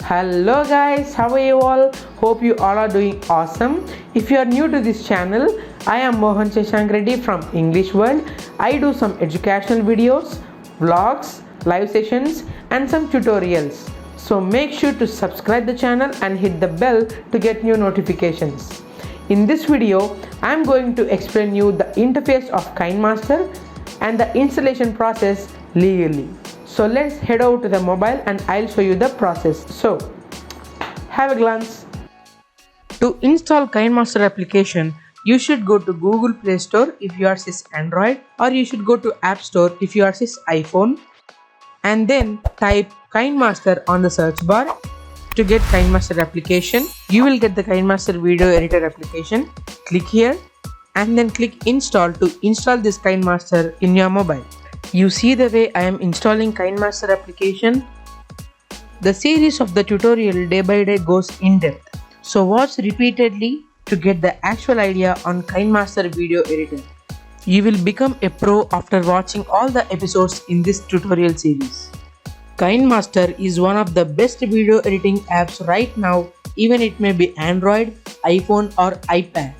Hello guys, how are you all? Hope you all are doing awesome. If you are new to this channel, I am MohanShashank Reddy from English World. I do some educational videos, vlogs, live sessions and some tutorials. So make sure to subscribe the channel and hit the bell to get new notifications. In this video, I am going to explain you the interface of KineMaster and the installation process legally. So let's head over to the mobile and I'll show you the process. So have a glance. To install KineMaster application, you should go to Google Play Store if yours is Android, or you should go to App Store if yours is iPhone, and then type KineMaster on the search bar. To get KineMaster application, you will get the KineMaster video editor application. Click here and then click install to install this KineMaster in your mobile. You see the way I am installing KineMaster application. The series of the tutorial day by day goes in depth. So watch repeatedly to get the actual idea on KineMaster video editor. You will become a pro after watching all the episodes in this tutorial series. KineMaster is one of the best video editing apps right now, even it may be Android, iPhone or iPad.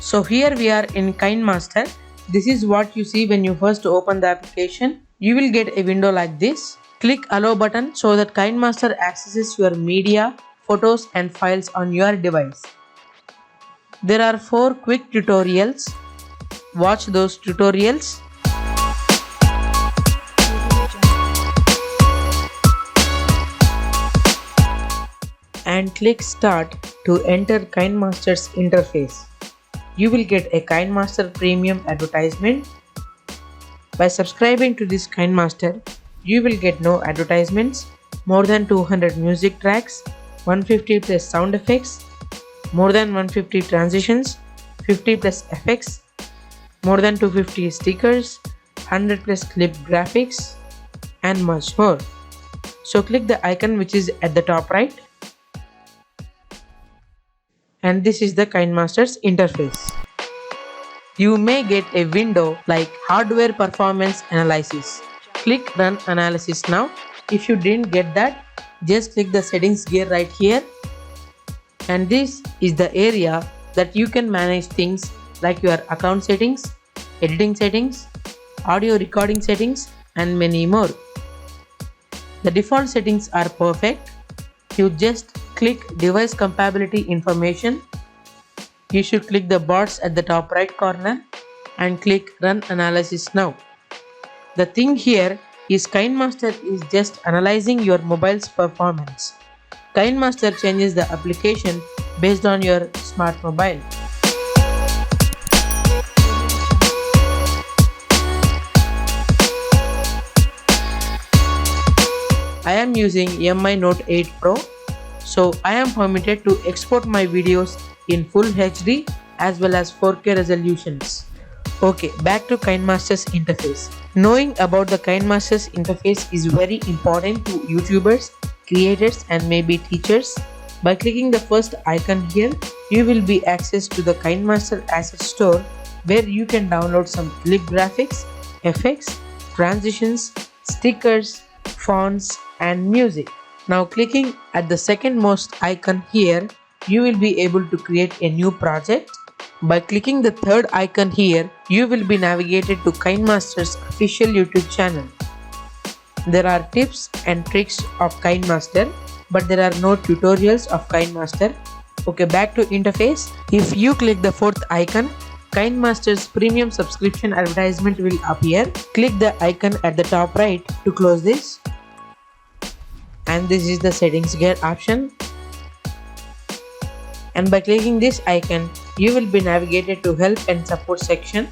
So here we are in KineMaster. This is what you see when you first open the application. You will get a window like this. Click allow button so that KineMaster accesses your media, photos and files on your device. There are 4 quick tutorials. Watch those tutorials. And click start to enter KineMaster's interface. You will get a KineMaster premium advertisement. By subscribing to this KineMaster, you will get no advertisements, more than 200 music tracks, 150 plus sound effects, more than 150 transitions, 50 plus effects, more than 250 stickers, 100 plus clip graphics and much more. So click the icon which is at the top right. And this is the KineMaster's interface. You may get a window like hardware performance analysis. Click run analysis now. If you didn't get that, just click the settings gear right here. And this is the area that you can manage things like your account settings, editing settings, audio recording settings and many more. The default settings are perfect. You just click device compatibility information. You should click the bots at the top right corner and click run analysis now. The thing here is KineMaster is just analyzing your mobile's performance. KineMaster changes the application based on your smart mobile. I am using Mi Note 8 Pro. So I am permitted to export my videos in full HD as well as 4K resolutions. Okay, back to KineMaster's interface. Knowing about the KineMaster's interface is very important to YouTubers, creators and maybe teachers. By clicking the first icon here, you will be accessed to the KineMaster Asset Store where you can download some clip graphics, effects, transitions, stickers, fonts and music. Now clicking at the second most icon here, you will be able to create a new project. By clicking the third icon here, you will be navigated to KineMaster's official YouTube channel. There are tips and tricks of KineMaster, but there are no tutorials of KineMaster. Okay, back to interface. If you click the fourth icon, KineMaster's premium subscription advertisement will appear. Click the icon at the top right to close this. And this is the settings gear option. And by clicking this icon, you will be navigated to help and support section.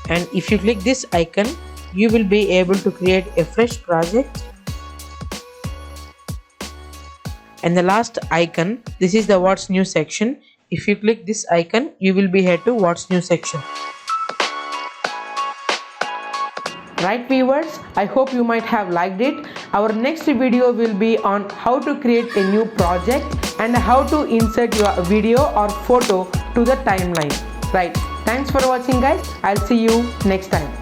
And if you click this icon, you will be able to create a fresh project. And the last icon, this is the what's new section. If you click this icon, you will be head to what's new section. Right viewers, I hope you might have liked it. Our next video will be on how to create a new project and how to insert your video or photo to the timeline. Right. Thanks for watching guys. I'll see you next time.